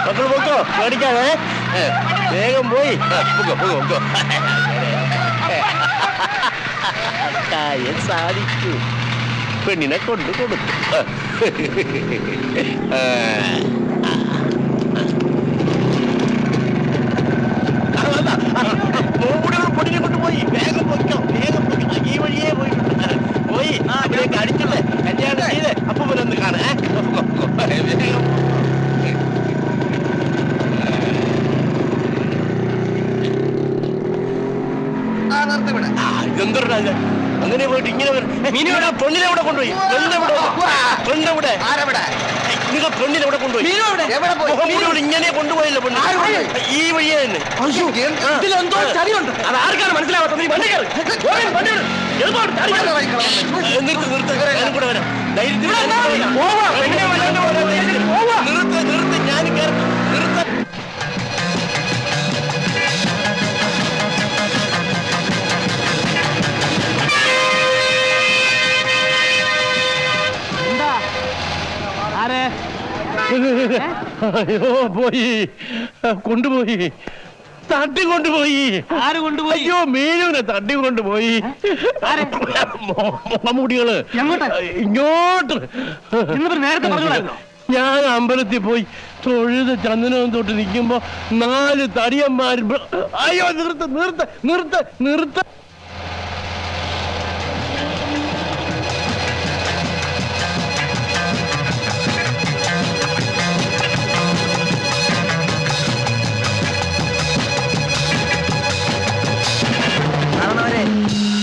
മക്കൾ പോക്കോ, പേടിക്കാതെ വേഗം പോയി കാര്യം സാധിച്ചു. പെണ്ണിനെ കൊണ്ടു കൊടുത്തു. പൊടിനെ കൊണ്ടുപോയി. വേഗം പോയിക്കോ, വേഗം പോയിക്കോ. ഈ വഴിയേ പോയിട്ടുണ്ട്. പോയി അവിടേക്ക് അടിച്ചില്ലേ കല്യാണം ചെയ്ത് അപ്പൊ ഒന്ന് കാണാൻ വേഗം. ഇതെന്തൊരു അങ്ങനെ പോയിട്ട് ഇങ്ങനെ പെണ്ണിനെ എവിടെ കൊണ്ടുപോയി? പെണ്ണെവിടെ? നിങ്ങൾ പെണ്ണിനെ എവിടെ കൊണ്ടുപോയി? ഇങ്ങനെ കൊണ്ടുപോയില്ല പെണ്ണ്. ഈ വഴിയെ തന്നെ. അത് ആർക്കാണ് മനസ്സിലാവാത്തത്? കൂടെ വരാം. നിർത്ത് ഞാൻ നിർത്ത. അയ്യോ പോയി, കൊണ്ടുപോയി, തട്ടിക്കൊണ്ടുപോയി. ആര് കൊണ്ടുപോയി? അയ്യോ മീനുവിനെ തട്ടിക്കൊണ്ടുപോയി. മുടികള് ഇങ്ങോട്ട്. നേരത്തെ പറഞ്ഞോ? ഞാൻ അമ്പലത്തിൽ പോയി തൊഴുത് ചന്ദനവും തൊട്ട് നിൽക്കുമ്പോ 4 തടിയന്മാർ. അയ്യോ നിർത്ത് നിർത്ത് നിർത്ത് നിർത്ത്.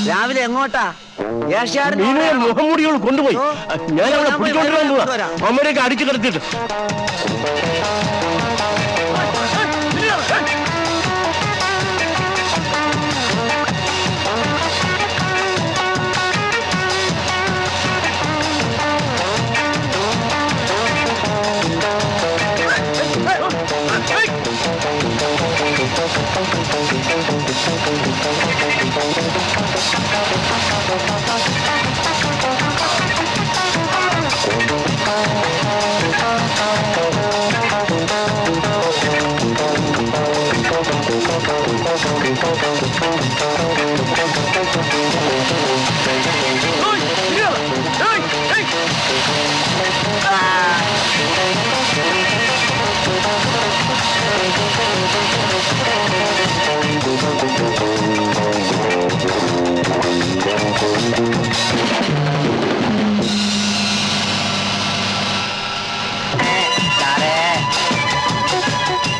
രാവിലെ എങ്ങോട്ടാ? മുഖംമൂടികൾ കൊണ്ടുപോയി. ഞാൻ അവിടെ പിടിച്ചോണ്ടിരാൻ പോവാ. അമ്മയൊക്കെ അടിച്ചു കിടത്തിട്ട്.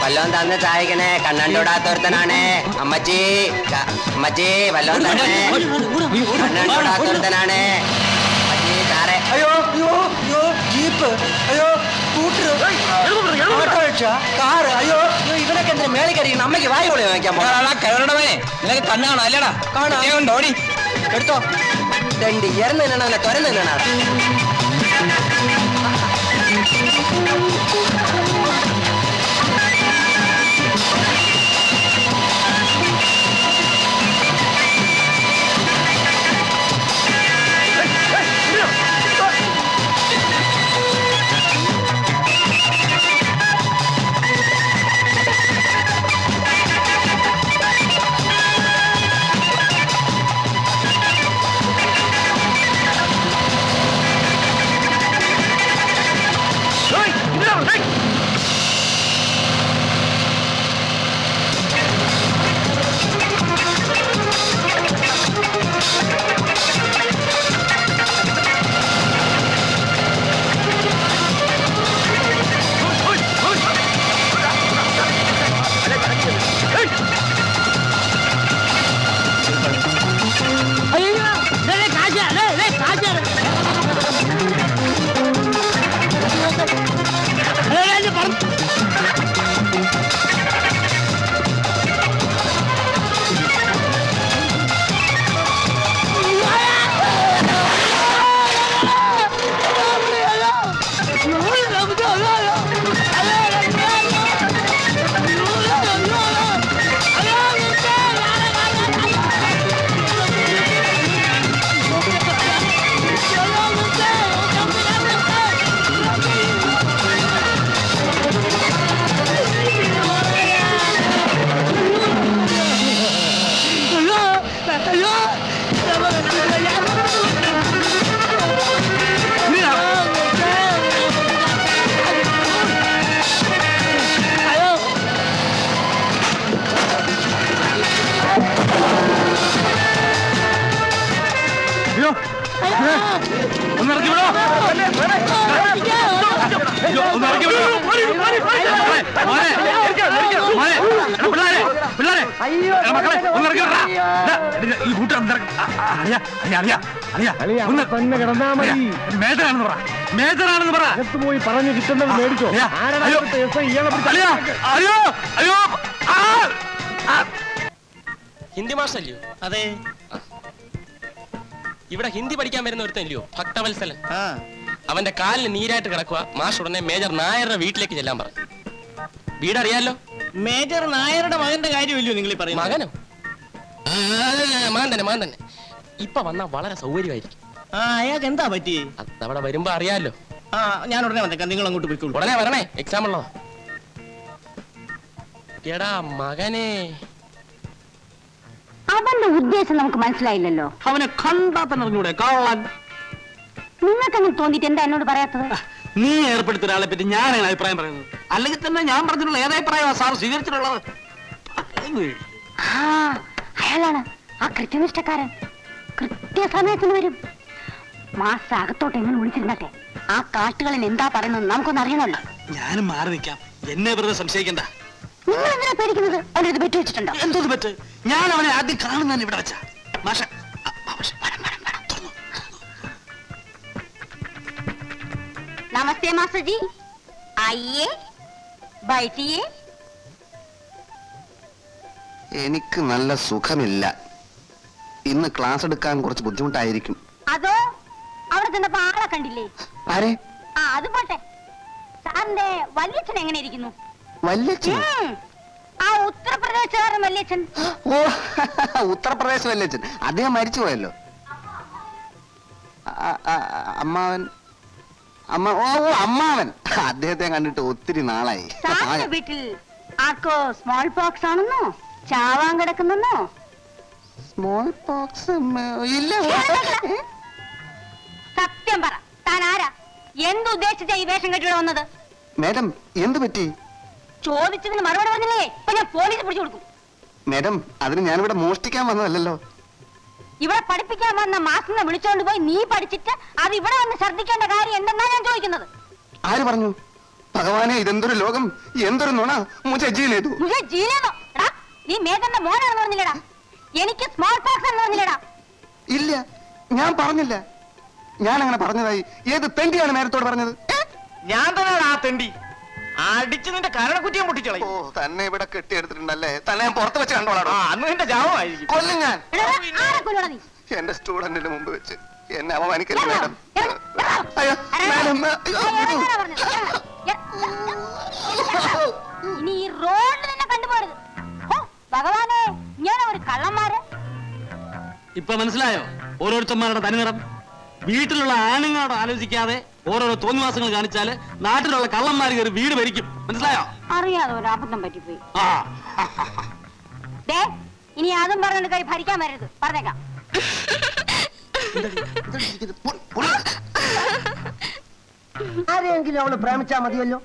വല്ലോം തന്ന് സഹായിക്കണേ. കണ്ണണ്ടോടാത്തൊരുത്തനാണ് അമ്മച്ചി. അമ്മച്ചി വല്ലോം തന്നെ. കണ്ണണ്ടോടാത്തൊരുത്തനാണ് അമ്മച്ചി. സാറേ അയ്യോ അയ്യോ അയ്യോ ജീപ്പ്, അയ്യോ സ്കൂട്ടർ, ഓട്ടോറിക്ഷ, കാറ്. അയ്യോ ഇവനൊക്കെ എന്തിനാ മേളിൽ കയറിയിരിക്കണം? അമ്മയ്ക്ക് വായു കൊള്ളി വാങ്ങിക്കാൻ കരുണമേ, നിനക്ക് കണ്ണാണോ? അല്ലടാ കാണാൻ ഓടി എടുത്തോ. രണ്ട് ഇറന്നാണ് അവനെ തുരന്നാണ്. അയ്യോ മക്കളെ ഒന്ന് ഇറങ്ങിടാ. ഈ കൂട്ടം തന്നെ കിടന്നാ മതി. മേജറാണെന്ന് പറ, മേജറാണെന്ന് പറ. അകത്ത് പോയി പറഞ്ഞു കിട്ടുന്നത് മേടിച്ചോ. അയ്യോ അയ്യോ. ഹിന്ദി മാഷല്ലയോ? അതെ. ഇവിടെ ഹിന്ദി പഠിക്കാൻ വരുന്ന ഒരുത്തല്ലയോ ഭക്തവത്സലൻ. അവന്റെ കാലിന് നീരായിട്ട് കിടക്കുക. മാഷ് ഉടനെ മേജർ നായരുടെ വീട്ടിലേക്ക് ചെല്ലാൻ പറഞ്ഞു. വീടറിയാലോ? മേജർ നായരുടെ മകന്റെ കാര്യമില്ലയോ നിങ്ങൾ പറയുന്നത്? മകനോ? മകൻ തന്നെ. ഇപ്പൊ വന്നാ വളരെ സൗകര്യമായിരിക്കും. അയാൾക്ക് എന്താ പറ്റി? അവിടെ വരുമ്പോ അറിയാലോ. ഞാൻ ഉടനെ വന്നേക്കാം, നിങ്ങൾ അങ്ങോട്ട് പോയിക്കോളൂ. ഉടനെ വരണേ, എക്സാം ഉള്ളതാ. എടാ മകനെ, അവന്റെ ഉദ്ദേശം നമുക്ക് മനസ്സിലായില്ലല്ലോ. അവനെ കണ്ടാ തന്നെ അറിഞ്ഞൂടെ കള്ളൻ. നിങ്ങൾക്ക് അങ്ങനെ തോന്നിട്ട് എന്താ എന്നോട് പറയാത്തത്? നീ ഏർപ്പെടുത്തിയ ഒരാളെ പറ്റി ഞാനാണ് അഭിപ്രായം പറയുന്നത്. അല്ലെങ്കിൽ തന്നെ ഞാൻ പറഞ്ഞിട്ടുള്ള ഏതഭിപ്രായമാണ് സാർ സ്വീകരിച്ചിട്ടുള്ളത്? അയാളാണ് ആ കൃത്യനിഷ്ഠക്കാരൻ. കൃത്യസമയത്തിന് വരും. മാസം അകത്തോട്ട് എങ്ങനെ വിളിച്ചിരുന്നട്ടെ. ആ കാട്ടുകളിൽ എന്താ പറയുന്നത് നമുക്കൊന്നും അറിയണമല്ലോ. ഞാനും മാറി നിൽക്കാം, എന്നെ വെറുതെ സംശയിക്കണ്ട. നിങ്ങൾ എന്തിനാ പേടിക്കുന്നത്? അവന്റെ ഇത് പെറ്റു വെച്ചിട്ടുണ്ടോ? എന്തോന്ന് പറ്റ്? ഞാൻ അവനെ ആദ്യം കാണുന്നതന്നെ ഇവിടെ വെച്ച മാഷ. നമസ്തേ മാസ്റ്റർ ജി, ആയിയേ ബൈഠിയേ. എനിക്ക് നല്ല സുഖമില്ല. ഇന്ന് ക്ലാസ് എടുക്കാൻ കുറച്ച് ബുദ്ധിമുട്ടായിരിക്കും. അതോ അവിടെ ചെന്നപ്പോ ആളെ കണ്ടില്ലേ? ആരെ? അത് പോട്ടെ. സാറിന്റെ വല്യച്ഛൻ എങ്ങനെ ഇരിക്കുന്നു? വല്യച്ഛൻ? ആ ഉത്തർപ്രദേശുകാരൻ വല്യച്ഛൻ. ഓ, ഉത്തർപ്രദേശ് വല്യച്ഛൻ. അദ്ദേഹം മരിച്ചുപോയല്ലോ. അമ്മാവൻ അമ്മാവൻ. അദ്ദേഹത്തെ കണ്ടിട്ട് ഒത്തിരി നാളായി. സാറിന്റെ വീട്ടിൽ ആർക്കോ സ്മോൾ പോക്സ് ആണെന്നോ ചാവാൻ കിടക്കുന്നെന്നോ? സ്മോൾ പോക്സ് ഇല്ല. സത്യം പറ, താൻ ആരാ? എന്തുദ്ദേശിച്ച ഈ വേഷം കെട്ടിവിടെ വന്നത്? മാഡം എന്ത് പറ്റി? ചോദിച്ചതിന് മറുപടി പറഞ്ഞില്ലേ ഇപ്പൊ ഞാൻ പോലീസ് പിടിച്ചു കൊടുക്കും. മാഡം അതിന് ഞാനിവിടെ മോഷ്ടിക്കാൻ വന്നതല്ലോ. ഇവിടെ പഠിപ്പിക്കാൻ വന്ന മാസിനെ വിളിച്ചോണ്ട് പോയി നീ പഠിച്ചിട്ട് അത് ഇവിടെ വന്ന് ശ്രദ്ധിക്കേണ്ട കാര്യം എന്തെന്നാ ഞാൻ ചോദിക്കുന്നത്. ആര് പറഞ്ഞു? ഭഗവാനെ, ഇതെന്തൊരു ലോകം, എന്തൊരു നുണ. മുझे ജീലേ ദോ. മുझे ജീലേ ദോ. എടാ, നീ മേജറിന്റെ മോനാണെന്ന് പറഞ്ഞില്ലടാ. എനിക്ക് സ്മോൾ പോക്സ് എന്ന് പറഞ്ഞില്ലടാ. ഇല്ല, ഞാൻ പറഞ്ഞില്ല. ഞാൻ അങ്ങനെ പറഞ്ഞതായി ഏത് തെണ്ടിയാണ് നേരത്തോട് പറഞ്ഞത്? ഞാൻ തന്നെയാണ് ആ തെണ്ടി. അടിച്ച് നിന്റെ കരണക്കുറ്റിയും പൊട്ടിച്ചോളി. ഓ, തന്നെ ഇവിടെ കെട്ടിയെടുത്തിട്ടുണ്ടല്ലേ? തന്നെ ഞാൻ പുറത്ത് വെച്ച് കണ്ടോളാം. അന്ന് നിന്റെ ജാവമായിരിക്കും. കൊല്ലും ഞാൻ. ആരെ കൊല്ലടാ നീ? എന്റെ സ്റ്റുഡന്റിന് മുമ്പ് വെച്ച് എന്നെ അവമാനിക്കല്ലേ മാഡം? എടാ, അയ്യോ മാഡം. ഇറങ്ങാനാ പറഞ്ഞത്. ഇനി ഈ റോഡിൽ തന്നെ കണ്ടുപോരുത്. ഭഗവാനെ, ഇങ്ങനെ ഒരു കള്ളന്മാര്. ഇപ്പൊ മനസ്സിലായോ ഓരോരുത്തന്മാരുടെ തനിനിറം? വീട്ടിലുള്ള ആണുങ്ങളോട് ആലോചിക്കാതെ ഓരോരോ തോന്നിവാസങ്ങൾ കാണിച്ചാല് നാട്ടിലുള്ള കള്ളന്മാർ കയറി വീട് ഭരിക്കും. മനസ്സിലായോ? അറിയാതെ ഒരു അബദ്ധം പറ്റിപ്പോയി. ആ, ദേ, ഇനി അതും പറഞ്ഞിട്ട് കൈ ഭരിക്കാൻ വരരുത്, പറഞ്ഞേക്കാം. ആരെയെങ്കിലും അവള് പ്രേമിച്ചാ മതിയല്ലോ.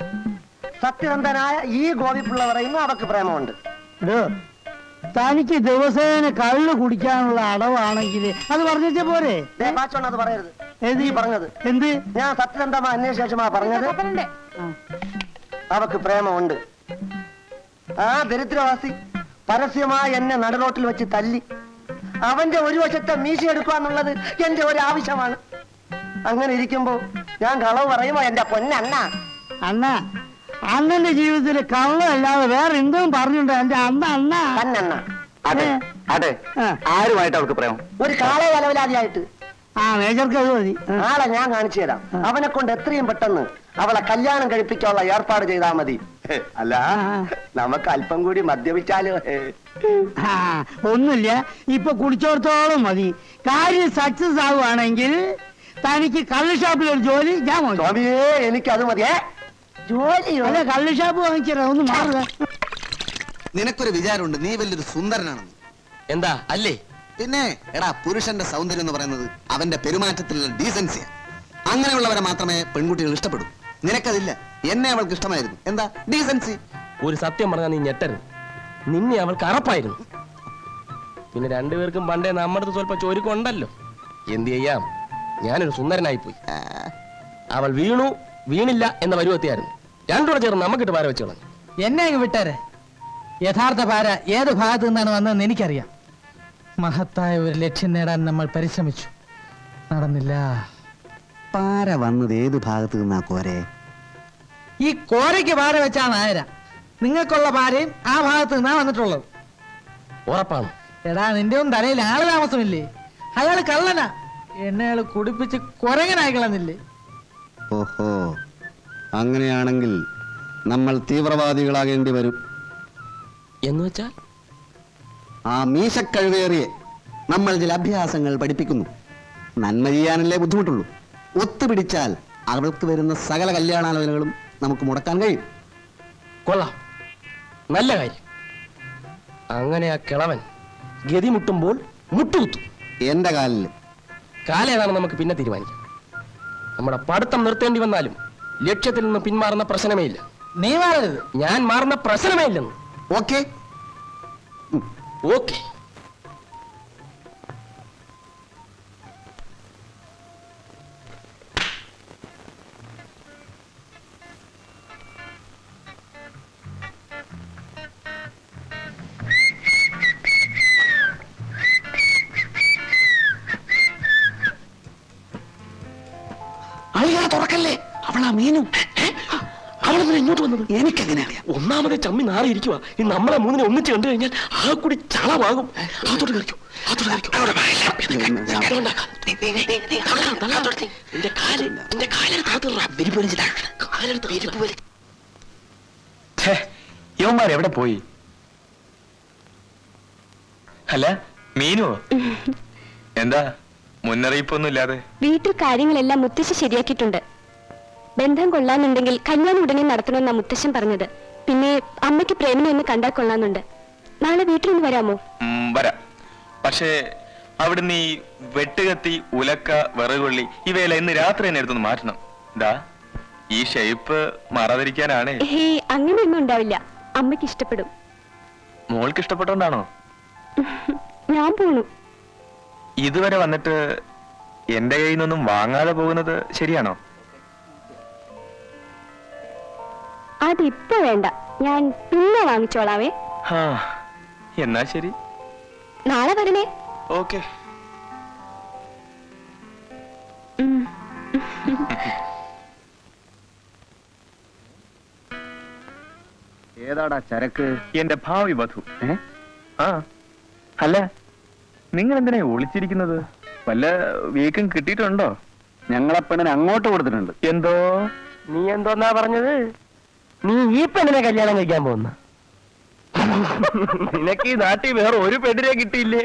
സത്യസന്ധനായ ഈ ഗോപിപ്പിള്ള പറയുന്നു അവക്ക് പ്രേമമുണ്ട്. തനിക്ക് ദിവസേന കള്ള് കുടിക്കാനുള്ള അടവാണെങ്കിൽ അത് പറഞ്ഞിട്ടേ പോരെ. അത് പറയരുത്. ഏത്? നീ പറഞ്ഞത് എന്ത്? ഞാൻ സത്യസന്ധമായ അന്വേഷണ ശേഷമാ പറഞ്ഞത്. അവക്ക് പ്രേമമുണ്ട്. ആ ദരിദ്രവാസി പരസ്യമായി എന്നെ നടുറോട്ടിൽ വെച്ച് തല്ലി. അവന്റെ ഒരു വശത്തെ മീശ എടുക്കുക എന്നുള്ളത് എന്റെ ഒരു ആവശ്യമാണ്. അങ്ങനെ ഇരിക്കുമ്പോ ഞാൻ കളവ് പറയുമോ എന്റെ പൊന്നണ്ണ? അണ്ണ, അണ്ണന്റെ ജീവിതത്തിൽ കള്ളല്ലാതെ വേറെ എന്തും പറഞ്ഞിട്ടുണ്ടോ എന്റെ അണ്ണ? അണ്ണ തന്നണ്ണ. അതെ അതെ. ആരുമായിട്ട് അവൾക്ക് പ്രേമം? ഒരു കാളെ വലവലാതിയായിട്ട്. ആ മേജർക്ക് അത് മതി. ആളെ ഞാൻ കാണിച്ചു തരാം. അവനെ കൊണ്ട് എത്രയും പെട്ടെന്ന് അവളെ കല്യാണം കഴിപ്പിക്കാനുള്ള ഏർപ്പാട് ചെയ്താ മതി. അല്ല, നമുക്ക് അല്പം കൂടി മദ്യപിച്ചാലോ? ഒന്നുമില്ല, ഇപ്പൊ കുടിച്ചോടത്തോളം മതി. കാര്യം സക്സസ് ആവുകയാണെങ്കിൽ തനിക്ക് കള്ള് ഷാപ്പിലൊരു ജോലി ഞാൻ വാങ്ങിച്ചു. സ്വാമിയേ, എനിക്കത് മതിയേ. ജോലിയോ? അല്ല, കള്ള് ഷാപ്പ് വാങ്ങിച്ചോ. ഒന്ന് മാറുക. നിനക്കൊരു വിചാരമുണ്ട് നീ വലിയൊരു സുന്ദരനാണെന്ന്. എന്താ അല്ലേ? പിന്നെ എടാ, പുരുഷന്റെ സൗന്ദര്യം എന്ന് പറയുന്നത് അവന്റെ പെരുമാറ്റത്തിലുള്ള ഡീസൻസിയാ. അങ്ങനെയുള്ളവരെ മാത്രമേ പെൺകുട്ടികൾ ഇഷ്ടപ്പെടൂ. നിനക്കതില്ല. എന്നെ അവൾക്ക് ഇഷ്ടമായിരുന്നു. എന്താ ഡീസൻസി? ഒരു സത്യം പറഞ്ഞാൽ നീ ഞെട്ടരുത്. നിന്നെ അവൾക്ക് അറപ്പായിരുന്നു. പിന്നെ രണ്ടുപേർക്കും പണ്ടേ നമ്മുടെ സ്വല്പം ചോരുക്കുണ്ടല്ലോ. എന്ത് ചെയ്യാം, ഞാനൊരു സുന്ദരനായിപ്പോയി. അവൾ വീണു വീണില്ല എന്ന വരുവത്തിയായിരുന്നു. രണ്ടുകൂടെ ചേർന്ന് നമുക്കിട്ട് പാര വെച്ച് കളഞ്ഞു. എന്നെ അങ്ങ് വിട്ടാരെ. യഥാർത്ഥ പാര ഏത് ഭാഗത്തു നിന്നാണ് വന്നതെന്ന് എനിക്കറിയാം. മഹത്തായ ഒരു ലക്ഷ്യം നേടാൻ നമ്മൾ പരിശ്രമിച്ചു, നടന്നില്ല. പാര വന്നത് ഏത് ഭാഗത്ത് നിന്നാ കോരെ? ഈ കോരയ്ക്ക് പാര വെച്ചാണ് ആയര. നിങ്ങൾക്കുള്ള പാരയും ആ ഭാഗത്ത് നിന്നാ വന്നിട്ടുള്ളത്. ഉറപ്പാണ്. എടാ, നിന്റെ ഒന്നും തലയിൽ ആള് താമസമില്ലേ? അയാള് കള്ളനാ. എന്നെ അയാള് കുടിപ്പിച്ച് കുരങ്ങനായി കളഞ്ഞില്ലേ? ഓഹോ, അങ്ങനെയാണെങ്കിൽ നമ്മൾ തീവ്രവാദികളാകേണ്ടി വരും. എന്ന് വെച്ചാൽ ആ മീശക്കഴുവേറിയെ നമ്മൾ ചില അഭ്യാസങ്ങൾ പഠിപ്പിക്കുന്നു. നന്മ ചെയ്യാനല്ലേ ബുദ്ധിമുട്ടുള്ളൂ. ഒത്തുപിടിച്ചാൽ അവൾക്ക് വരുന്ന സകല കല്യാണാലോചനകളും നമുക്ക് മുടക്കാൻ കഴിയും. കൊള്ളാം, നല്ല കാര്യം. അങ്ങനെ ആ കിളവൻ ഗതി മുട്ടുമ്പോൾ മുട്ടുകുത്തും. എന്റെ കാലിൽ കാലേതാണ് നമുക്ക് പിന്നെ തീരുമാനിക്കാം. നമ്മുടെ പഠിത്തം നിർത്തേണ്ടി വന്നാലും ലക്ഷ്യത്തിൽ നിന്ന് പിന്മാറുന്ന പ്രശ്നമേ ഇല്ല. നീ മാറരുത്. ഞാൻ മാറുന്ന പ്രശ്നമേ ഇല്ലെന്ന്. ഓക്കെ. ഓക്കെ. അളിയാ, തുറക്കല്ലേ, അവളാ മീനും. അവളെന്തിനാ ഇങ്ങോട്ട് വന്നത്? എനിക്കെങ്ങനെ അറിയാം? ഒന്നാമത് ചമ്മി നാറിയിരിക്കുക. ഈ നമ്മളെ മൂന്നിനെ ഒന്നിച്ച് കണ്ടു കഴിഞ്ഞാൽ ആ കൂടി ചളമാകും. അതോട് കളിക്കും. യവന്മാരെവിടെ പോയി? അല്ല, മീനോ? എന്താ മുന്നറിയിപ്പൊന്നും ഇല്ലാതെ? വീട്ടിൽ കാര്യങ്ങളെല്ലാം മുത്തശ്ശി ശരിയാക്കിയിട്ടുണ്ട്. ബന്ധം കൊള്ളാന്നുണ്ടെങ്കിൽ കല്യാണം ഉടനെ നടത്തണമെന്നാ മുത്തശ്ശൻ പറഞ്ഞത്. പിന്നെ അമ്മയ്ക്ക് പ്രേമനെ ഒന്ന് കണ്ടാൽ കൊള്ളാന്നുണ്ട്. നാളെ വീട്ടിലൊന്ന് വരാമോ? വരാം. പക്ഷേ അവിടുന്ന് ഈ വെട്ടുകത്തി, ഉലക്ക, വിറകുള്ളി ഇവയെല്ലാം ഇന്ന് രാത്രി തന്നെ എടുത്തൊന്ന് മാറ്റണം. ദാ ഈ ഷേപ്പ് മാറാതിരിക്കാനാണ്. അങ്ങനെയൊന്നും ഉണ്ടാവില്ല. അമ്മയ്ക്ക് ഇഷ്ടപ്പെടും. മോൾക്ക് ഇഷ്ടപ്പെട്ടോണ്ടാണോ? ഞാൻ പോണു. ഇതുവരെ വന്നിട്ട് എന്റെ കയ്യിൽ നിന്നൊന്നും വാങ്ങാതെ പോകുന്നത് ശരിയാണോ? അതിപ്പോ വേണ്ട, ഞാൻ പിന്നെ വാങ്ങിച്ചോളാവേ. എന്നാ ശരി, നാളെ വരണേ. ഓക്കെ. ഏതാടാ ചരക്ക്? എന്റെ ഭാവി വധു. ആ, അല്ല, നിങ്ങൾ എന്തിനാ ഒളിച്ചിരിക്കുന്നത്? വല്ല വീക്കും കിട്ടിയിട്ടുണ്ടോ? ഞങ്ങളെ പെണ്ണിന് അങ്ങോട്ട് കൊടുത്തിട്ടുണ്ട്. എന്തോ? നീ എന്തോന്നാ പറഞ്ഞത്? നീ ഈ പെണ്ണിനെ കല്യാണം കഴിക്കാൻ പോകുന്ന? നിനക്ക് ഈ നാട്ടിൽ വേറെ ഒരു പെണ്ണിനെ കിട്ടിയില്ലേ?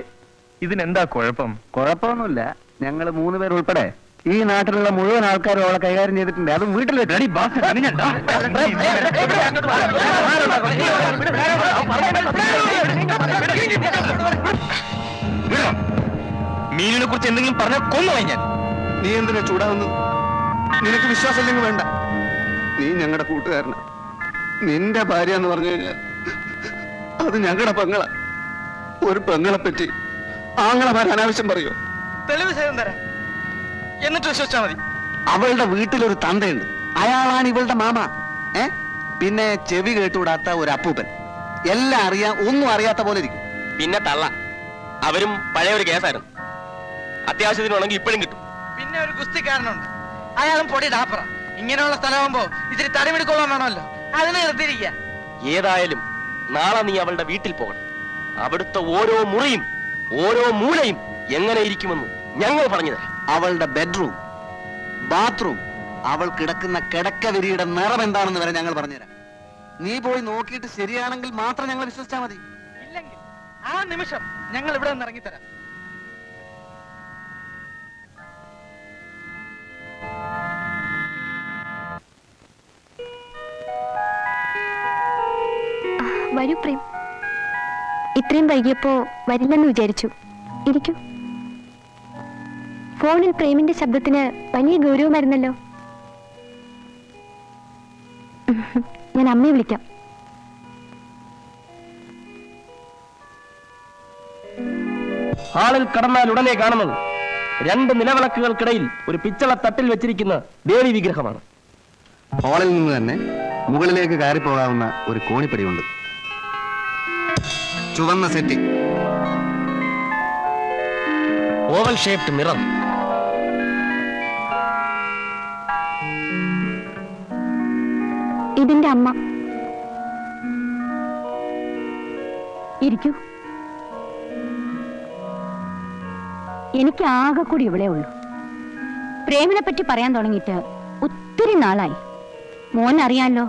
ഇതിനെന്താ കുഴപ്പം? കുഴപ്പമൊന്നുമില്ല. ഞങ്ങൾ 3 പേർ ഉൾപ്പെടെ ഈ നാട്ടിലുള്ള മുഴുവൻ ആൾക്കാരും അവളെ കൈകാര്യം ചെയ്തിട്ടുണ്ട്. അതും വീട്ടിൽ വെച്ച്. മീനിനെ കുറിച്ച് എന്തെങ്കിലും പറഞ്ഞാൽ കൊന്നുപോയി ഞാൻ. നീ എന്തിനാ ചൂടാവുന്നു? നിനക്ക് വിശ്വാസമില്ലെങ്കിൽ വേണ്ട. നീ ഞങ്ങളുടെ കൂട്ടുകാരനാ. നിന്റെ ഭാര്യ എന്ന് പറഞ്ഞു കഴിഞ്ഞാൽ അത് ഞങ്ങളുടെ പെങ്ങളാ. ഒരു പെങ്ങളെ പറ്റി ആങ്ങളമാർ അനാവശ്യം പറയോ? തെളിവ് സഹിതം തരാം, എന്നിട്ട് വിശ്വസിച്ചാ മതി. അവളുടെ വീട്ടിലൊരു തന്തയുണ്ട്. അയാളാണ് ഇവളുടെ മാമ. പിന്നെ ചെവി കേട്ടുകൂടാത്ത ഒരു അപ്പൂപ്പൻ. എല്ലാം അറിയാം, ഒന്നും അറിയാത്ത പോലെ ഇരിക്കും. പിന്നെ തള്ള. അവരും പഴയ ഒരു കേസായിരുന്നു. അത്യാവശ്യത്തിനുണ്ടെങ്കിൽ ഇപ്പോഴും കിട്ടും. പിന്നെ ഒരു ഗുസ്തിക്കാരനുണ്ട്, അയാളും പൊടി ഡാപ്പറ. ഇങ്ങനെയുള്ള സ്ഥലമാകുമ്പോ ഇത്തിരി തടിമെടുക്കൊള്ളാൻ വേണമല്ലോ, അതിന് നിർത്തിയിരിക്കുക. ഏതായാലും നാളെ നീ അവളുടെ വീട്ടിൽ പോകണം. അവിടുത്തെ ഓരോ മുറിയും ഓരോ മൂലയും എങ്ങനെ ഇരിക്കുമെന്ന് ഞങ്ങൾ പറഞ്ഞു തരാം. അവളുടെ ബെഡ്റൂം, ബാത്റൂം, അവൾ കിടക്കുന്ന കിടക്ക വിരിയുടെ നിറം എന്താണെന്ന് വരെ ഞങ്ങൾ പറഞ്ഞുതരാം. നീ പോയി നോക്കിയിട്ട് ശരിയാണെങ്കിൽ മാത്രം ഞങ്ങൾ വിശ്വസിച്ചാൽ മതി. ഇല്ലെങ്കിൽ ആ നിമിഷം ഞങ്ങൾ ഇവിടെ നിന്ന് ഇറങ്ങിത്തരാം. വരൂ പ്രേം. ഇത്രയും വൈകിയപ്പോ വരില്ലെന്ന് വിചാരിച്ചു. ഇരിക്കൂ. ഫോണിൽ പ്രേമിന്റെ ശബ്ദത്തിന് വലിയ ഗൗരവമായിരുന്നല്ലോ. ഞാൻ അമ്മയെ വിളിക്കാം. ഹാളിൽ കടന്നാൽ ഉടനെ കാണുന്നത് 2 നിലവിളക്കുകൾക്കിടയിൽ ഒരു പിച്ചള തട്ടിൽ വെച്ചിരിക്കുന്ന ദേവി വിഗ്രഹമാണ്. ഹാളിൽ നിന്ന് തന്നെ മുകളിലേക്ക് കയറി പോകാവുന്ന ഒരു കോണിപ്പടിയുണ്ട്. ചുവന്ന സെറ്റി, ഓവൽ ഷേപ്ഡ് മിറർ, ഇതിന്റെ അമ്മ. ഇരിക്കൂ. എനിക്ക് ആകെ കൂടി ഇവിടെ ഉള്ളൂ. പ്രേമിനെ പറ്റി പറയാൻ തുടങ്ങിയിട്ട് ഒത്തിരി നാളായി. മോൻ അറിയാലോ,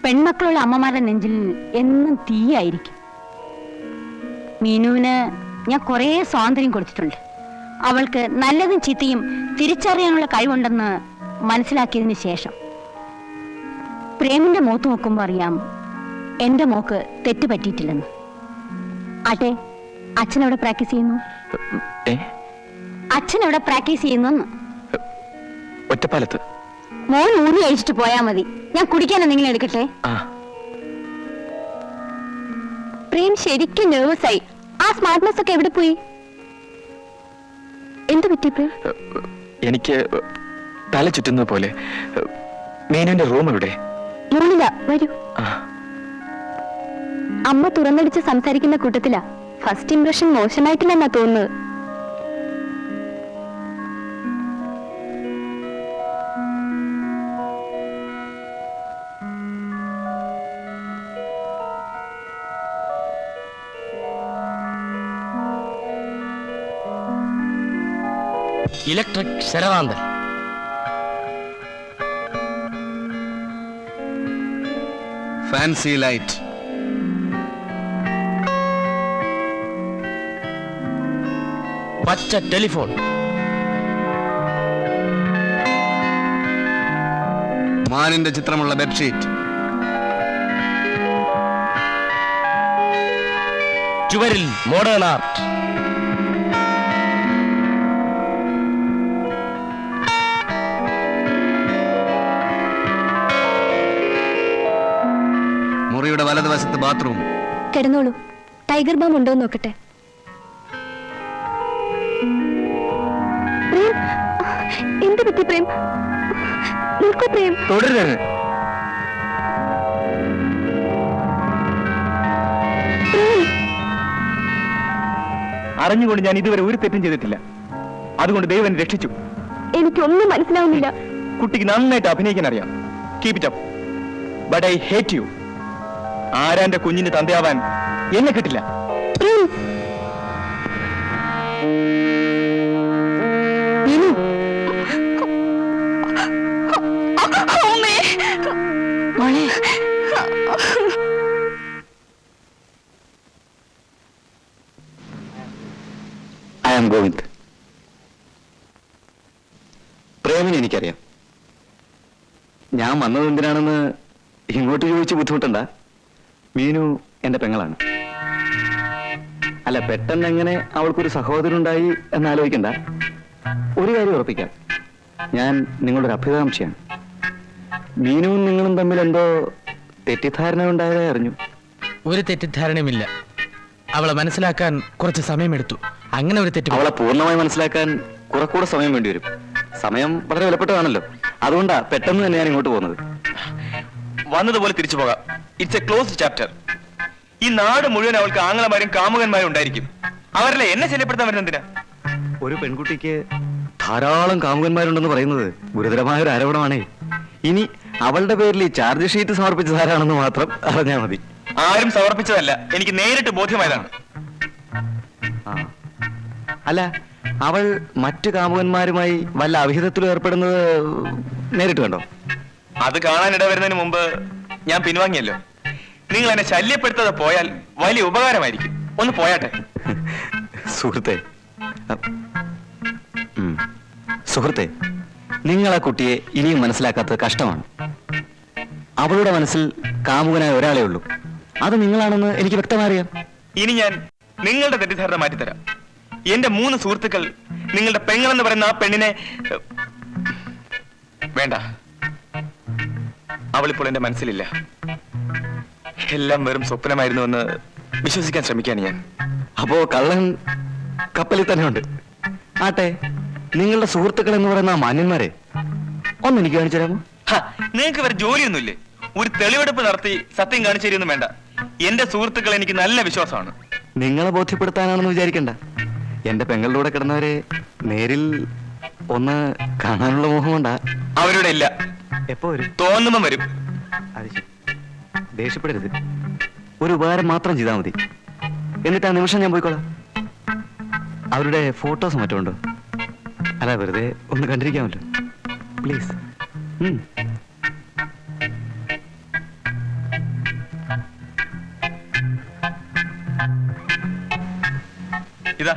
പെൺമക്കളുള്ള അമ്മമാരുടെ നെഞ്ചിൽ എന്നും തീയായിരിക്കും. മീനുവിന് ഞാൻ കുറേ സ്വാതന്ത്ര്യം കൊടുത്തിട്ടുണ്ട്. അവൾക്ക് നല്ലതും ചീത്തയും തിരിച്ചറിയാനുള്ള കഴിവുണ്ടെന്ന് മനസ്സിലാക്കിയതിന് ശേഷം പ്രേമിന്റെ മുഖത്ത് നോക്കുമ്പോ അറിയാം എന്റെ മോക്ക് തെറ്റ് പറ്റിയിട്ടില്ലെന്ന്. ആട്ടെ, അച്ഛൻ എവിടെ പ്രാക്ടീസ് ചെയ്യുന്നു? അച്ഛൻ എവിടെ പ്രാക്ടീസ് ചെയ്യുന്നു? ഒറ്റപ്പാലത്ത്. മോൻ ഊരി അഴിച്ചിട്ട് പോയാ മതി, ഞാൻ കുടിക്കാൻ എന്തെങ്കിലും എടുക്കട്ടെ. പ്രേം ശരിക്കും നെർവസ് ആയി. ആ സ്മാർട്ട്നെസ് ഒക്കെ എവിടെ പോയി? എന്ത് പറ്റി പ്രേം? എനിക്ക് തല ചുറ്റുന്നത് പോലെ. മീനുവിന്റെ റൂം എവിടെ? മോളില്ല, വരൂ. അമ്മ തുറന്നടിച്ച് സംസാരിക്കുന്ന കൂട്ടത്തിലാ. ഫസ്റ്റ് ഇംപ്രഷൻ മോശമായിട്ടില്ലെന്നാ തോന്നുന്നത്. ഇലക്ട്രിക് ശരറാന്തൽ, ഫാൻസി ലൈറ്റ്, പച്ച ടെലിഫോൺ, മാനിന്റെ ചിത്രമുള്ള ബെഡ്ഷീറ്റ്, ചുവരിൽ മോഡേൺ ആർട്ട്, മുറിയുടെ വലതുവശത്ത് ബാത്റൂം. കിടന്നോളൂ, ടൈഗർ ബാം ഉണ്ടോ നോക്കട്ടെ. പ്രേം, എന്ത് പറ്റി പ്രേം? നിൽക്കൂ പ്രേം. തുടരുത്. അറിഞ്ഞുകൊണ്ട് ഞാൻ ഇതുവരെ ഒരു തെറ്റും ചെയ്തിട്ടില്ല. അതുകൊണ്ട് ദൈവം എന്നെ രക്ഷിച്ചു. എനിക്കൊന്നും മനസ്സിലാവുന്നില്ല. കുട്ടിക്ക് നന്നായിട്ട് അഭിനയിക്കാൻ അറിയാം. Keep it up. But I hate you. ആരാന്റെ കുഞ്ഞിന്റെ തന്തയാവാൻ എന്നെ കിട്ടില്ല. പ്രേം, മീനു. മോളെ, ഐ ആം ഗോവിന്ദ്. പ്രേമിനെ എനിക്കറിയാം. ഞാൻ വന്നത് എന്തിനാണെന്ന് ഇങ്ങോട്ട് ചോദിച്ച് ബുദ്ധിമുട്ടണ്ട. മീനു എന്റെ പെങ്ങളാണ്. അല്ല, പെട്ടെന്ന് എങ്ങനെ അവൾക്കൊരു സഹോദരനുണ്ടായി എന്നാലോചിക്കണ്ട. ഒരു കാര്യം ഉറപ്പിക്കാം, ഞാൻ നിങ്ങളുടെ ഒരു അഭ്യുതാംക്ഷയാണ്. മീനുവും നിങ്ങളും തമ്മിൽ എന്തോ തെറ്റിദ്ധാരണ ഉണ്ടായതായി അറിഞ്ഞു. ഒരു തെറ്റിദ്ധാരണയുമില്ല. അവളെ മനസ്സിലാക്കാൻ കുറച്ച് സമയമെടുത്തു. അങ്ങനെ ഒരു തെറ്റ് അവളെ പൂർണ്ണമായി മനസ്സിലാക്കാൻ കുറെക്കൂടെ സമയം വേണ്ടി വരും. സമയം വളരെ വിലപ്പെട്ടതാണല്ലോ. അതുകൊണ്ടാ പെട്ടെന്ന് തന്നെ ഞാൻ ഇങ്ങോട്ട് പോകുന്നത്. വന്നതുപോലെ തിരിച്ചു പോകാം. It's A closed chapter. ഈ നാട് മുഴുവൻ അവൾക്ക് ആങ്ങളമാരും കാമുകന്മാരും ഉണ്ടായിരിക്കും. അവരല്ലേ എന്നെ ശല്യപ്പെടുത്താൻ വരുന്നതിനാ? ഒരു പെൺകുട്ടിക്ക് ധാരാളം കാമുകന്മാരുണ്ടെന്ന് പറയുന്നത് ഗുരുതരമായ ഒരു ആരോപണമാണേ. ഇനി അവളുടെ പേരിൽ ഈ ചാർജ് ഷീറ്റ് സമർപ്പിച്ചതാരാണെന്ന് മാത്രം അറിഞ്ഞാൽ മതി. ആരും സമർപ്പിച്ചതല്ല, എനിക്ക് നേരിട്ട് ബോധ്യമായതാണ്. അല്ല, അവൾ മറ്റു കാമുകന്മാരുമായി വല്ല അവിഹിതത്തിലും ഏർപ്പെടുന്നത് നേരിട്ട് കണ്ടോ? അത് കാണാനിട വരുന്നതിന് മുമ്പ് ഞാൻ പിൻവാങ്ങിയല്ലോ. നിങ്ങൾ എന്നെ ശല്യപ്പെടുത്താതെ പോയാൽ വലിയ ഉപകാരമായിരിക്കും. ഒന്ന് പോയാട്ടെ. സുഹൃത്തെ, സുഹൃത്തെ, നിങ്ങൾ ആ കുട്ടിയെ ഇനിയും മനസ്സിലാക്കാത്തത് കഷ്ടമാണ്. അവളുടെ മനസ്സിൽ കാമുകനായ ഒരാളേ ഉള്ളൂ. അത് നിങ്ങളാണെന്ന് എനിക്ക് വ്യക്തമായി അറിയാം. ഇനി ഞാൻ നിങ്ങളുടെ തെറ്റിദ്ധാരണ മാറ്റിത്തരാം. എന്റെ 3 സുഹൃത്തുക്കൾ നിങ്ങളുടെ പെങ്ങളെന്ന് പറയുന്ന ആ പെണ്ണിനെ വേണ്ട. അവളിപ്പോൾ എന്റെ മനസ്സിലില്ല. എല്ലാം വെറും സ്വപ്നമായിരുന്നുവെന്ന് വിശ്വസിക്കാൻ ശ്രമിക്കാൻ ഞാൻ. അപ്പോ കള്ളൻ കപ്പലിൽ തന്നെ ഉണ്ട്. ആട്ടെ, നിങ്ങളുടെ സുഹൃത്തുക്കൾ എന്ന് പറയുന്ന ആ മാന്യന്മാരെ ഒന്ന് എനിക്ക് കാണിച്ചു തരാമോ? നിങ്ങൾക്ക് വേറെ ജോലിയൊന്നുമില്ലേ? ഒരു തെളിവെടുപ്പ് നടത്തി സത്യം കാണിച്ചു തരുമൊന്നും വേണ്ട. എന്റെ സുഹൃത്തുക്കൾ എനിക്ക് നല്ല വിശ്വാസമാണ്. നിങ്ങളെ ബോധ്യപ്പെടുത്താനാണെന്ന് വിചാരിക്കണ്ട. എന്റെ പെങ്ങളുടെ കൂടെ കിടന്നവരെ നേരിൽ ഒന്ന് കാണാനുള്ള മോഹം കൊണ്ടാ. അവരുടെ ഇല്ല. എപ്പോ വരും? തോന്നുമ്പം വരും. അത് ശരി, ദേഷ്യപ്പെടരുത്. ഒരു ഉപകാരം മാത്രം ചെയ്താൽ മതി. എന്നിട്ട് ആ നിമിഷം ഞാൻ പോയിക്കോളാം. അവരുടെ ഫോട്ടോസ് മറ്റോ ഉണ്ടോ? അല്ല, വെറുതെ ഒന്ന് കണ്ടിരിക്കാമല്ലോ. പ്ലീസ്. ഇതാ.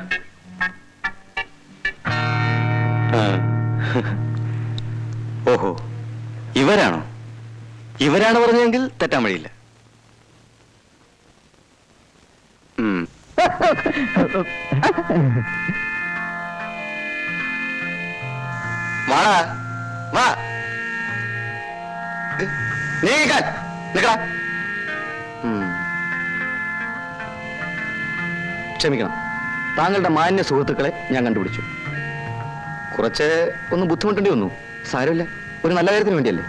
ഓഹോ, ഇവരാണോ? ഇവരാണ് പറഞ്ഞെങ്കിൽ തെറ്റാൻ വഴിയില്ല. വാടാ, വാ. നീക്കാൻ നിക്കടാ. ക്ഷമിക്കണം, താങ്കളുടെ മാന്യ സുഹൃത്തുക്കളെ ഞാൻ കണ്ടുപിടിച്ചു. കുറച്ച് ഒന്ന് ബുദ്ധിമുട്ടേണ്ടി വന്നു. സാരമില്ല, ഒരു നല്ല കാര്യത്തിന് വേണ്ടിയല്ലേ.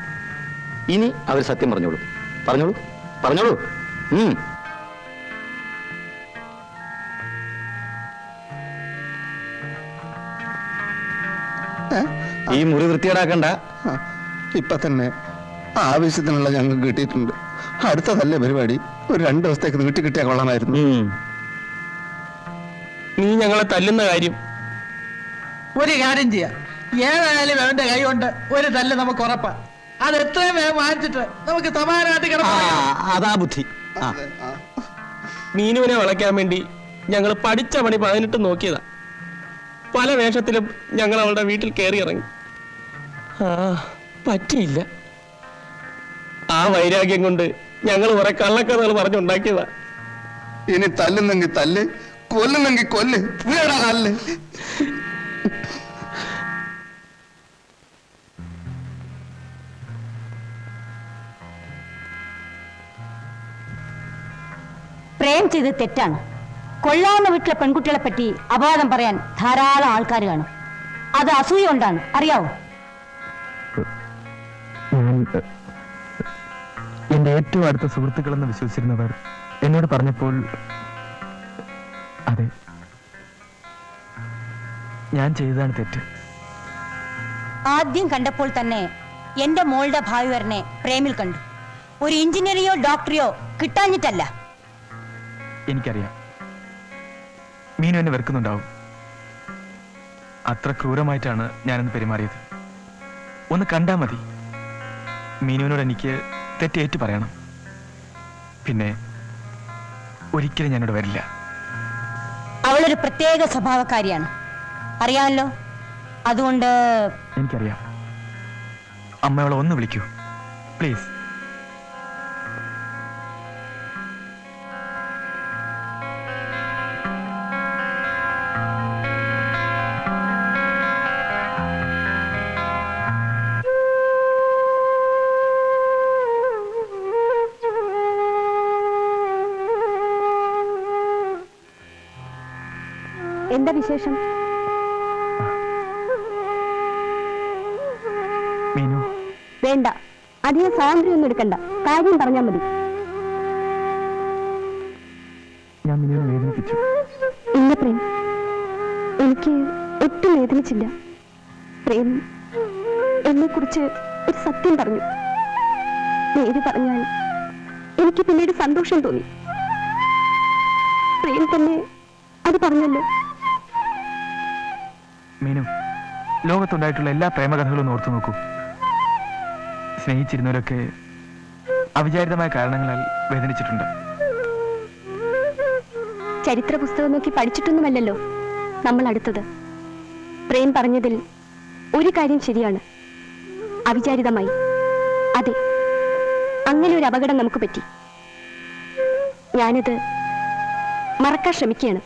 ഇനി അവർ സത്യം പറഞ്ഞോളൂ. പറഞ്ഞോളൂ, പറഞ്ഞോളൂ. ഈ മുറി വൃത്തികേടാക്കണ്ട. ഇപ്പൊ തന്നെ ആവശ്യത്തിനുള്ള ഞങ്ങൾക്ക് കിട്ടിയിട്ടുണ്ട്. അടുത്തതല്ലേ പരിപാടി, ഒരു 2 ദിവസത്തേക്ക് നീട്ടി കിട്ടിയാൽ കൊള്ളാമായിരുന്നു. നീ ഞങ്ങളെ തല്ലുന്ന കാര്യം ഒരു കാര്യം ചെയ്യാം, ഏതായാലും അവന്റെ കൈ കൊണ്ട് ഒരു തല്ല് നമുക്ക് ഉറപ്പാ. അത് എത്രയും വേഗം വാങ്ങിച്ചിട്ട് നമുക്ക് സമാധാനമായിട്ട് കിടക്കാം. അതാ ബുദ്ധി. മീനുവിനെ വളയ്ക്കാൻ വേണ്ടി ഞങ്ങൾ പഠിച്ച പണി 18 നോക്കിയതാ. പല വേഷത്തിലും ഞങ്ങൾ അവളുടെ വീട്ടിൽ കയറി ഇറങ്ങി. പറ്റിയില്ല. ആ വൈരാഗ്യം കൊണ്ട് ഞങ്ങൾ കുറെ കള്ളക്കഥകൾ പറഞ്ഞുണ്ടാക്കിയതാ. ഇനി തല്ലുന്നെങ്കിൽ തല്ല്, കൊല്ലുന്നെങ്കിൽ കൊല്ല്. തല്ല്. പ്രേം ചെയ്ത് തെറ്റാണ്. കൊള്ളാവുന്ന വീട്ടിലെ പെൺകുട്ടികളെ പറ്റി അപവാദം പറയാൻ ധാരാളം ആൾക്കാർ കാണും. അത് അസൂയ കൊണ്ടാണ്, അറിയാവോ? എന്റെ ഏറ്റവും അടുത്ത സുഹൃത്തുക്കളെന്ന് വിശ്വസിച്ചിരുന്നവർ എന്നോട് പറഞ്ഞപ്പോൾ അതെ, ഞാൻ ചെയ്തതാണ് തെറ്റ്. ആദ്യം കണ്ടപ്പോൾ തന്നെ എന്റെ മോളുടെ ഭാവി വരനെ പ്രേമിൽ കണ്ടു. ഒരു എഞ്ചിനീയറെയോ ഡോക്ടറെയോ കിട്ടാഞ്ഞിട്ടല്ല. എനിക്കറിയാം, മീനു എന്നെ വെറുക്കുന്നുണ്ടാവും. അത്ര ക്രൂരമായിട്ടാണ് ഞാനെന്ന് പെരുമാറിയത്. ഒന്ന് കണ്ടാ മതി. മീനുവിനോട് എനിക്ക് തെറ്റേറ്റു പറയണം. പിന്നെ ഒരിക്കലും ഞാനിവിടെ വരില്ല. അവളൊരു പ്രത്യേക സ്വഭാവക്കാരിയാണ്, അറിയാമല്ലോ. അതുകൊണ്ട് എനിക്കറിയാം. അമ്മ അവളെ ഒന്ന് വിളിക്കൂ പ്ലീസ്. എന്താ വിശേഷം? മീനു, വേണ്ട, അധികം സ്വാതന്ത്ര്യമൊന്നും എടുക്കണ്ട. കാര്യം പറഞ്ഞാൽ മതി. ഞാൻ മീനുവിനെ വേദനിപ്പിച്ചു. ഇല്ല പ്രേം, എനിക്ക് ഒട്ടും വേദനിച്ചില്ല. പ്രേം എന്നെ കുറിച്ച് ഒരു സത്യം പറഞ്ഞു. നേര് പറഞ്ഞാൽ എനിക്ക് പിന്നീട് സന്തോഷം തോന്നി. പ്രേം തന്നെ അത് പറഞ്ഞല്ലോ. മീനു, ലോകത്തുണ്ടായിട്ടുള്ള എല്ലാ പ്രേമകഥകളും ഓർത്തു നോക്കൂ. സ്നേഹിച്ചിരുന്നവരൊക്കെ അവിചാരിതമായ കാരണങ്ങളാൽ വേദനിച്ചിട്ടുണ്ട്. ചരിത്ര പുസ്തകം നോക്കി പഠിച്ചിട്ടൊന്നുമല്ലല്ലോ നമ്മൾ അടുത്തത്. പ്രേം പറഞ്ഞതിൽ ഒരു കാര്യം ശരിയാണ്, അവിചാരിതമായി. അതെ, അങ്ങനെ ഒരു അപകടം നമുക്ക് പറ്റി. ഞാനത് മറക്കാൻ ശ്രമിക്കുകയാണ്.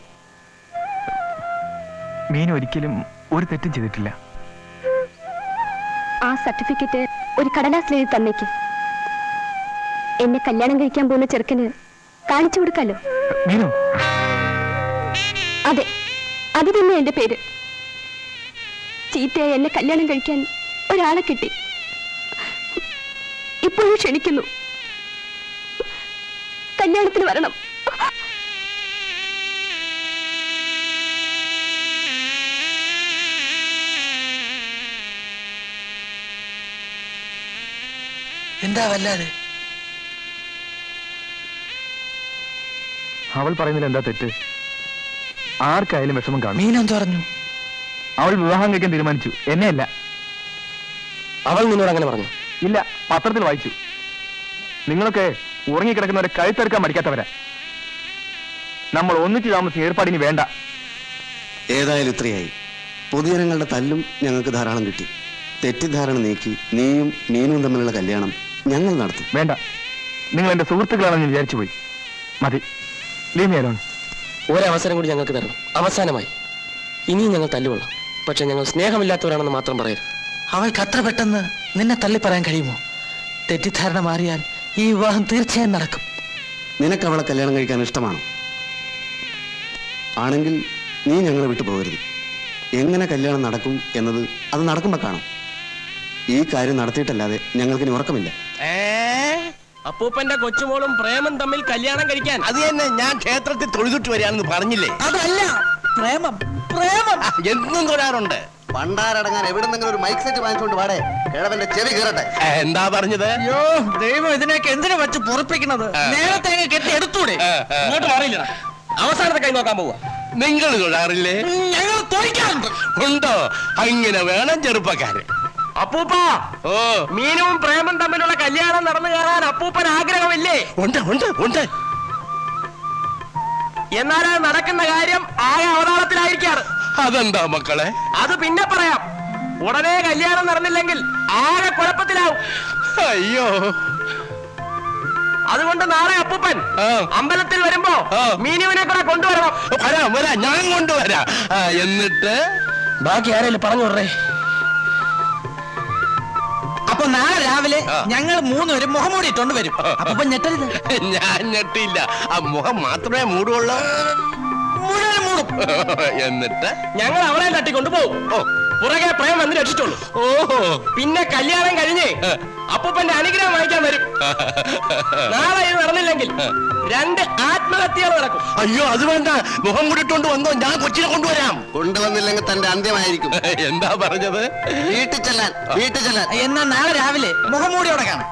മീനു ഒരിക്കലും ഒരു തെറ്റും ചെയ്തിട്ടില്ല. ആ സർട്ടിഫിക്കറ്റ് ഒരു കടലാസിൽ എഴുതി തന്നേക്ക്. എന്നെ കല്യാണം കഴിക്കാൻ പോകുന്ന ചെറുക്കന് കാണിച്ചു കൊടുക്കാലോ. മീനു, അതെ, അത് തന്നെ എന്റെ പേര്. ചീത്തയായി എന്നെ കല്യാണം കഴിക്കാൻ ഒരാളെ കിട്ടി. ഇപ്പോഴും ക്ഷണിക്കുന്നു. കല്യാണത്തിന് വരണം. എന്താ വല്ലാതെ? അവൾ പറയുന്നതിൽ എന്താ തെറ്റ്? ആർക്കായാലും വിഷമം കാണും. മീനെന്ത് പറഞ്ഞു? അവൾ വിവാഹം കഴിക്കാൻ തീരുമാനിച്ചു, എന്നെയല്ല. അവൾ നിന്നോട് അങ്ങനെ പറഞ്ഞു? ഇല്ല, പത്രത്തിൽ വായിച്ചു. നിങ്ങളൊക്കെ ഉറങ്ങിക്കിടക്കുന്നവരെ കഴുത്തെടുക്കാൻ മടിക്കാത്തവരാ. നമ്മൾ ഒന്നിച്ച് താമസിക്കുന്ന ഏർപ്പാടിന് വേണ്ട. ഏതായാലും ഇത്രയായി. പൊതുജനങ്ങളുടെ തല്ലും ഞങ്ങൾക്ക് ധാരാളം കിട്ടി. തെറ്റിദ്ധാരണ നീക്കി നീയും മീനും തമ്മിലുള്ള കല്യാണം ഞങ്ങൾ നടത്തും. വേണ്ട, നിങ്ങൾ എന്റെ സുഹൃത്തുക്കളാണെന്ന് വിചാരിച്ചു പോയി. മതി, ലീവ് മീ അലോൺ. ഒരവസരം കൂടി ഞങ്ങൾക്ക് തരണം, അവസാനമായി. ഇനിയും ഞങ്ങൾ തല്ലുകൊള്ളാം, പക്ഷെ ഞങ്ങൾ സ്നേഹമില്ലാത്തവരാണെന്ന് മാത്രം പറയരുത്. അവൾക്ക് അത്ര പെട്ടെന്ന് നിന്നെ തള്ളി പറയാൻ കഴിയുമോ? തെറ്റിദ്ധാരണ മാറിയാൽ ഈ വിവാഹം തീർച്ചയായും നടക്കും. നിനക്ക് അവളെ കല്യാണം കഴിക്കാൻ ഇഷ്ടമാണോ? ആണെങ്കിൽ നീ ഞങ്ങളെ വിട്ടു പോകരുത്. എങ്ങനെ കല്യാണം നടക്കും എന്നത് അത് നടക്കുമ്പോൾ കാണാം. ഈ കാര്യം നടത്തിയിട്ടല്ലാതെ ഞങ്ങൾക്കിനി ഉറക്കമില്ല. അപ്പൂപ്പന്റെ കൊച്ചുമോളും പ്രേമം തമ്മിൽ കല്യാണം കഴിക്കാൻ അത് തന്നെ ഞാൻ ക്ഷേത്രത്തിൽ തൊഴുതിട്ട് വരികയാണെന്ന് പറഞ്ഞില്ലേ? അതല്ല പ്രേമം, പ്രേമം എന്നും തൊഴാറുണ്ട്. പണ്ടാരടങ്ങാൻ എവിടെന്നെങ്കിലും ഒരു മൈക്ക് സെറ്റ് വാങ്ങിച്ചുകൊണ്ട് പാടെ കിഴവന്റെ ചെവി കീറട്ടെ. എന്താ പറഞ്ഞത്? അയ്യോ ദൈവം, ഇതിനൊക്കെ എന്തിനു വെച്ച് പൊറപ്പിക്കുന്നത്? നേരത്തെ കെട്ടി എടുത്തൂടെ? ഇങ്ങോട്ട് മാറിയില്ല, അവസാനത്തെ കൈ നോക്കാൻ പോവാ. നിങ്ങൾ തൊഴാറില്ലേ? ഞങ്ങൾ തൊഴിക്കാറുണ്ട്. ഉണ്ടോ? അങ്ങനെ വേണം ചെറുപ്പക്കാരൻ. അപ്പൂപ്പ, ഓ, മീനും പ്രേമം തമ്മിലുള്ള കല്യാണം നടന്നു കയറാൻ അപ്പൂപ്പൻ ആഗ്രഹമില്ലേ? ഉണ്ട് ഉണ്ട് ഉണ്ട്. എന്നാൽ അത് നടക്കുന്ന കാര്യം ആകെ അവതാളത്തിലായിരിക്കാറ്. അതെന്താ മക്കളെ? അത് പിന്നെ പറയാം. ഉടനെ കല്യാണം നടന്നില്ലെങ്കിൽ ആകെ കുഴപ്പത്തിലാവും. അയ്യോ, അതുകൊണ്ട് നാളെ അപ്പൂപ്പൻ അമ്പലത്തിൽ വരുമ്പോ മീനുവിനെ കൂടെ കൊണ്ടുവരണം. വരാം വരാം, ഞാൻ കൊണ്ടുവരാം. എന്നിട്ട് ബാക്കി ആരെങ്കിലും പറഞ്ഞു വിടറേ. അപ്പൊ നാളെ രാവിലെ ഞങ്ങൾ മൂന്നുപേരും മുഖംമൂടി ഇട്ടോണ്ട് വരും. അപ്പൊ ഞെട്ടരുത്. ഞാൻ ഞെട്ടില്ല, ആ മുഖം മാത്രമേ മൂടുള്ളൂ. മുഴുവൻ മൂടും. എന്നിട്ട് ഞങ്ങൾ അവളെ തട്ടിക്കൊണ്ടു പോകും. പുറകെ പ്രേം വന്ന് രക്ഷിച്ചോളൂ. ഓഹോ, പിന്നെ കല്യാണം കഴിഞ്ഞ് അപ്പൂപ്പന്റെ അനുഗ്രഹം വാങ്ങിക്കാൻ വരും. നാളെ ഇത് നടന്നില്ലെങ്കിൽ 2 ആത്മഹത്യകൾ നടക്കും. അയ്യോ അത് വേണ്ട, മുഖം കൂടിട്ടോണ്ട് വന്നോ, ഞാൻ കൊച്ചിനെ കൊണ്ടുവരാം. കൊണ്ടുവന്നില്ലെങ്കിൽ തന്റെ അന്ത്യമായിരിക്കും. എന്താ പറഞ്ഞത്? വീട്ടിൽ ചെല്ലാൻ, വീട്ടിൽ ചെല്ലാൻ. എന്നാ നാളെ രാവിലെ മുഖംമൂടിയോടെ കാണാം.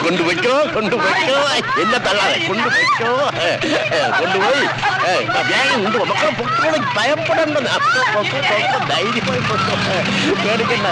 കൊണ്ടുപോയിക്കോ, കൊണ്ടുപോയിക്കോ, എന്നെ തള്ളാതെ കൊണ്ടുപോയിക്കോ, കൊണ്ടുപോയി വേഗം കൊണ്ടുപോ. മക്കളെ പൊക്കോളൂ, ഭയപ്പെടേണ്ട, ധൈര്യമായി പേടിക്കണ്ട.